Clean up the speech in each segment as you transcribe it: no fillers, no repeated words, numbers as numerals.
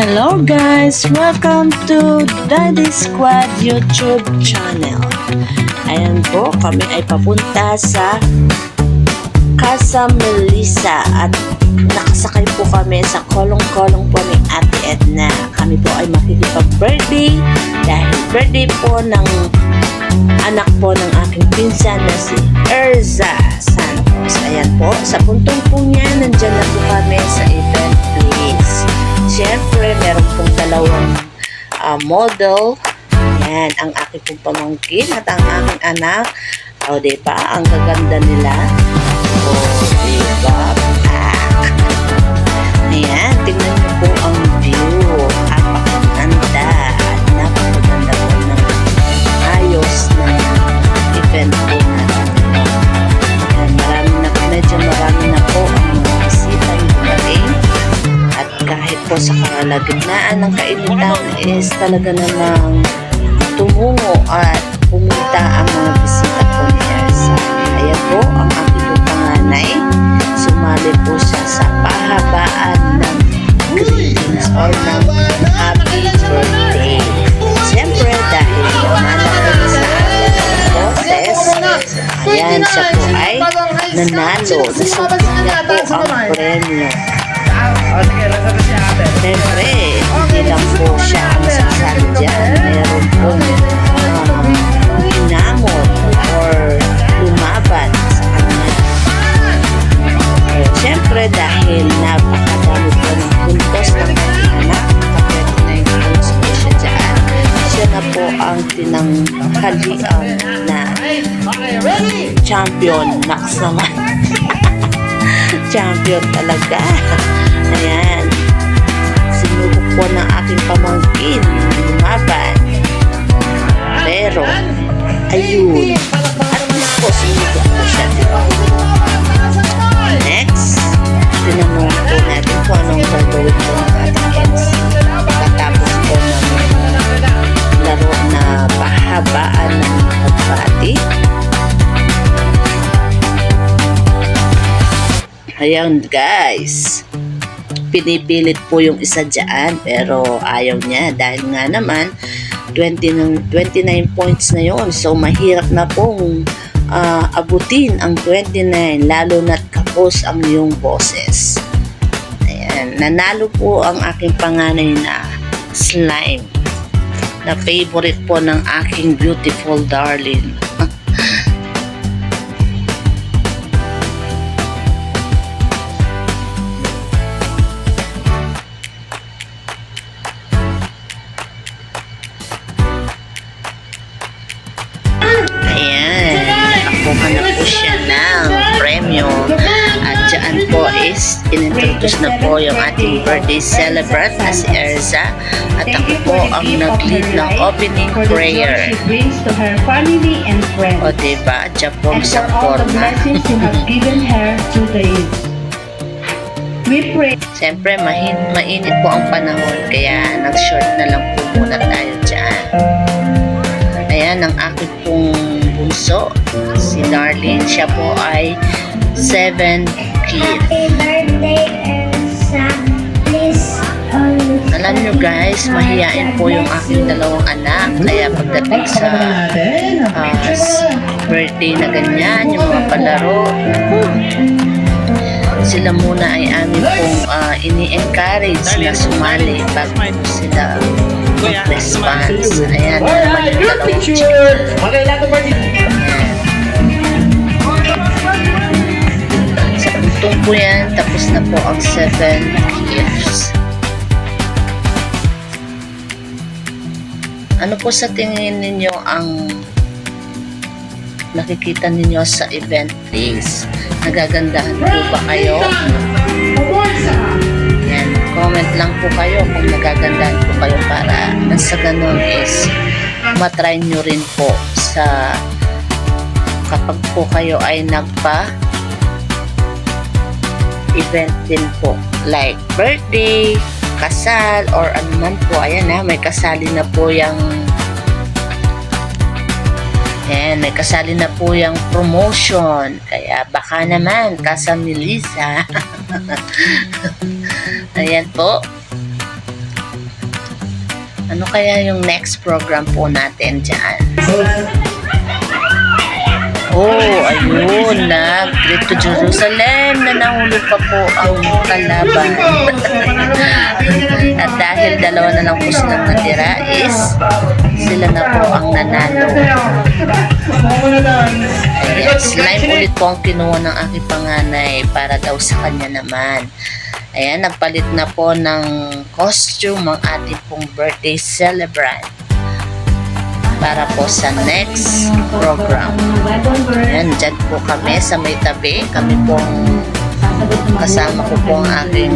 Hello guys! Welcome to Daddy Squad YouTube channel. Ayan po, kami ay papunta sa Casa Melissa at nakasakay po kami sa kolong-kolong po ni Ate Edna. Kami po ay makikipag-birthday dahil birthday po ng anak po ng aking pinsan na si Erza Santos. Ayan po, sa puntong po niya, nandyan na po kami sa event place. Siyempre, meron pong dalawang model. Ayan, ang aking pong pamangkin at ang aking anak. O, diba? Ang gaganda nila. O, diba? Ayan, tingnan niyo po ang view. Napakaganda. At napakaganda po ng ayos na event po natin. Ayan, medyo marami na po ang bisita yung dumating. At kahit po sa kalagitnaan ng kainitan is talaga namang tumungo at pumunta ang mga bisita po ni Erza. Ayan po ang aking po panganay. Sumali po siya sa pahabaan ng greetings or ng happy birthday. Siyempre dahil nanalo sa ating boses, ayan siya po ay nanalo. Nasubok niya po ang premyo. Siyempre, hindi lang po siya ang sasali dyan. Meron pong hinamon or lumaban sa kanya. Siyempre, dahil napakadami po ng puntos ng aking anak, kapag na yung puntos po siya dyan, siya na po ang tinanghalian na champion. Max naman. Champion talaga. Ayan. Sinubok po ng aking pamangkin lumaban. Pero, ayun. At least po, sinubok po siya. Next, tinanong po natin kung anong gagawin po ng ating MC. Katapos po ng laro na pahabaan ng pagbati. Ayan guys, pinipilit po yung isa dyan pero ayaw niya dahil nga naman 29 points na yon. So mahirap na pong abutin ang 29 lalo na't kapos ang iyong boses. Ayan, nanalo po ang aking panganay na slime na favorite po ng aking beautiful darling. Na po siya ng premyo at dyan po is inintroduce na po yung ating birthday celebrant na si Erza at ako po ang nag-lead ng opening prayer. O diba, Japong sa forma. Siyempre mainit po ang panahon kaya nag-short na lang po muna tayo dyan. Ayan ang aking pong bunso, si Darlene. Siya po ay 7 kid. Happy birthday, Erza. Please Alam nyo guys, mahiyain po yung aking dalawang anak. Kaya pagdating sa birthday na ganyan, yung mga palaro, sila muna ay amin pong ini-encourage na sumali bago sila response. Ayan naman yung dalawang chicken. Sa puntong po yan, tapos na po ang 7 gifts. Ano po sa tingin ninyo ang nakikita ninyo sa event place? Nagagandahan po ba kayo? Yan, comment lang po kayo kung nagagandahan po kayo para nasa ganun is matry nyo rin po sa kapag po kayo ay event din po like birthday, kasal, or ano man po. Ayan na, may kasali na po yung ayan, may kasali na po yung promotion. Kaya baka naman, Casa Melissa. Ayan po. Ano kaya yung next program po natin dyan? Oh, ayun, Great to Jerusalem na nahulog pa po ang kalaban. At dahil dalawa na lang po silang natira is sila na po ang nanalo. Ayan, slime ulit po ang kinuha ng aking panganay para daw sa kanya naman. Ayan, nagpalit na po ng costume ang ating pong birthday celebrant para po sa next program. Ayan, dyan po kami sa may tabi. Kami pong kasama ko po ang aking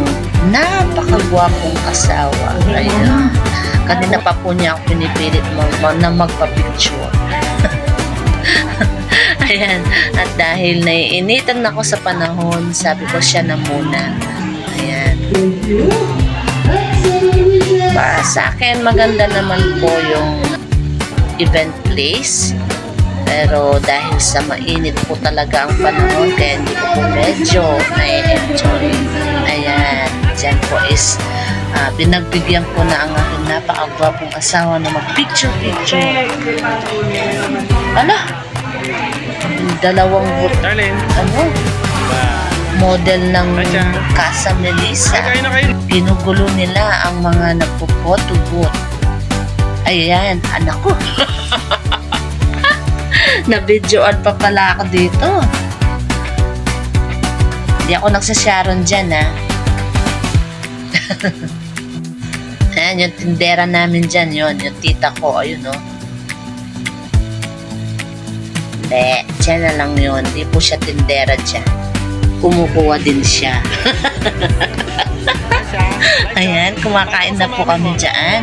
napakagwapong asawa. Ayan. Kanina pa po niya ako pinipilit na magpa-picture. Ayan. At dahil naiinitan ako sa panahon, sabi ko siya na muna. Ayan. Para sa akin, maganda naman po yung event place. Pero dahil sa mainit po talaga ang panahon, kaya hindi ko po medyo na-enjoy. Ayan. Diyan po is pinagbigyan ko na ang aking napakagwapong asawa na mag-picture-picture. Ala! Dalawang model ng Casa Melissa. Ginugulo nila ang mga nagpo-photobooth. Ayan, anak ko. Na-videoan pa pala ako dito. Hindi ako nagsasharon dyan, ha. Ayan, yung tindera namin dyan, yun. Yung tita ko, ayun, no. Hindi, dyan na lang yun. Hindi po siya tindera dyan. Kumukuha din siya. Ayan, kumakain na po kami dyan.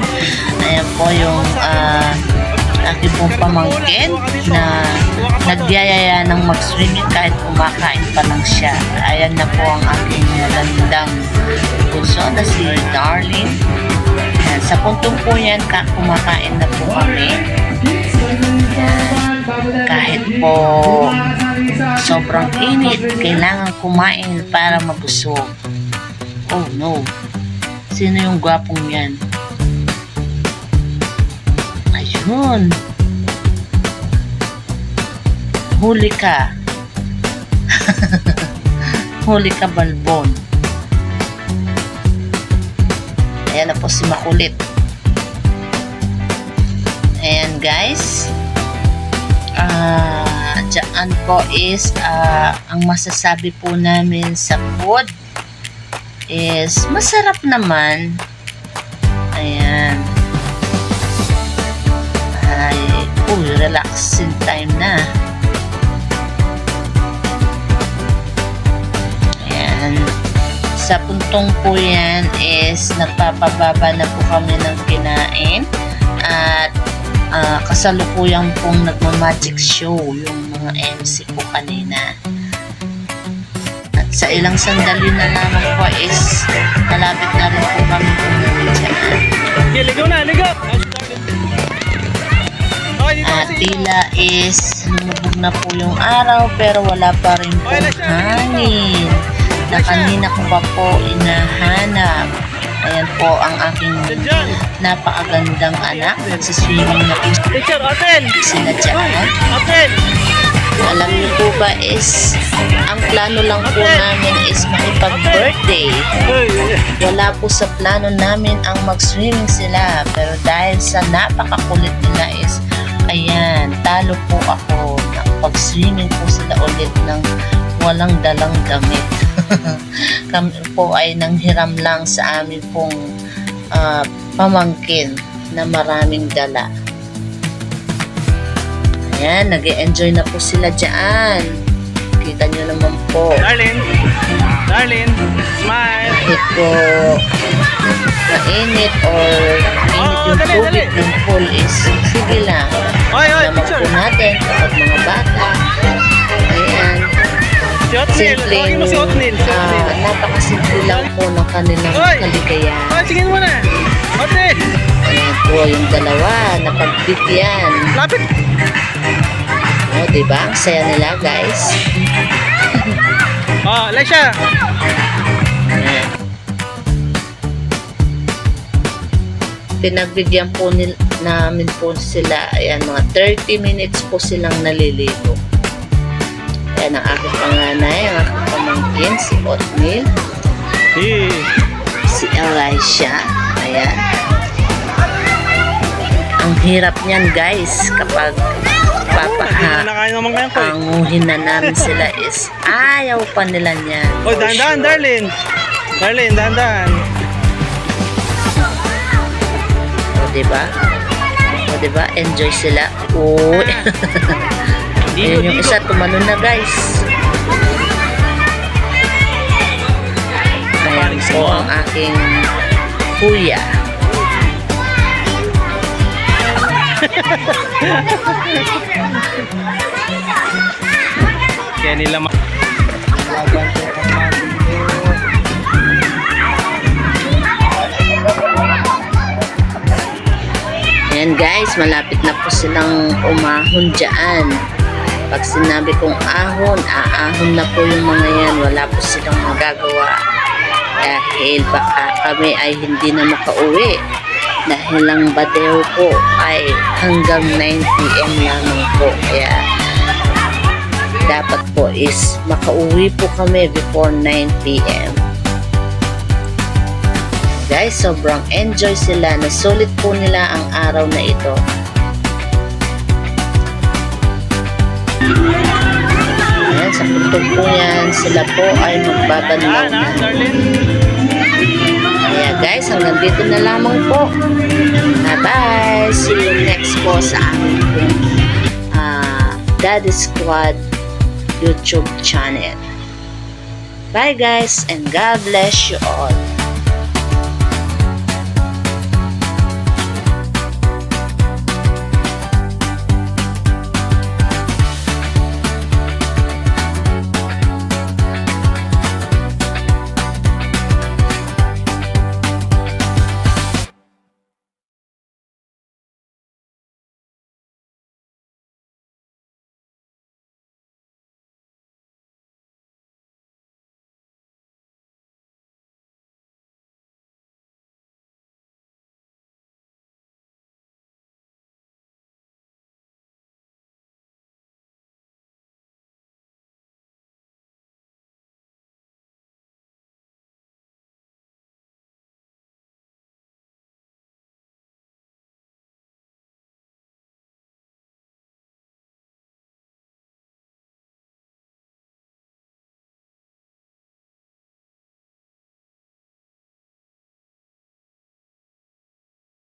Ayan po yung aking pong pamangkin na nagyayaya ng mag-swimming kahit kumakain pa lang siya. Ayan na po ang aking magandang puso na si Darlene. Ayan, sa puntong po yan, kumakain na po kami. Ayan, kahit po sobrang init, kailangan kumain para mabusog. Oh no, sino yung gwapong yan? Ayun, huli ka. Huli ka, Balbon. Ayan na po si Makulit. Ayan guys, dyan po is ang masasabi po namin sa food is masarap naman. Ayan. Ay, relaxing time na. Ayan. Sa puntong po yan is nagpapababa na po kami ng kinain at kasalukuyang pong nagma-magic show yung mga MC po kanina. At sa ilang sandali na lamang po is malapit na rin po kami umuwi dyan. Ligaw na, ligaw! At tila is lumubog na po yung araw pero wala pa rin po hangin na kanina ko pa po inahanap. Ayan po ang aking napakagandang anak. Nagsiswimming na po sila dyan. Alam niyo po ba is ang plano lang po namin is makipag-birthday. Wala po sa plano namin ang mag-swimming sila. Pero dahil sa napakakulit nila is ayan, talo po ako. Nakapag-swimming po sila ulit ng walang dalang damit. Kami po ay nanghiram lang sa amin pong pamangkin na maraming dala. Ayan, nag-e-enjoy na po sila dyan. Kita nyo naman po. Darlene, smile. Kahit po mainit or init yung tubig ng pool is sige lang. Naman po natin kapag mga bata. Ayan. Simple, napakasimple lang po ng kanilang kaligayahan. Tingin mo na. Otel. Ayan po yung dalawa, napagbigyan. Lapit. O, diba? Ang saya nila, guys. Alexia. Ayan. pinagbigyan po namin po sila, ayan, mga 30 minutes po silang naliligo. Ayan ang aking panganay, ang aking pamangkin, si Oatmeal, si Elisha. Ayan. Ang hirap niyan guys kapag Nakain naman kayo ko eh. papanguhin na namin sila is ayaw pa nila niyan. Oh, dahan-dahan, Darlene. Darlene, dahan-dahan. O diba? O diba? Enjoy sila. Uy. Ayun yung isa, tumalon na guys. Ayan po ang aking kuya. Kaya nila Ayan guys, malapit na po silang umahon dyan. Pag sinabi kong ahon, aahon na po yung mga yan. Wala po silang magagawa. Dahil baka kami ay hindi na makauwi. Dahil ang badeo po ay hanggang 9 PM lamang po. Kaya dapat po is makauwi po kami before 9 PM. Guys, sobrang enjoy sila. Nasulit po nila ang araw na ito. Ayan, sa puntog po yan, sila po ay magbabanlaw na. Kaya guys, hanggang dito na lamang po. Bye-bye! See you next po sa aming Daddy Squad YouTube channel. Bye guys, and God bless you all.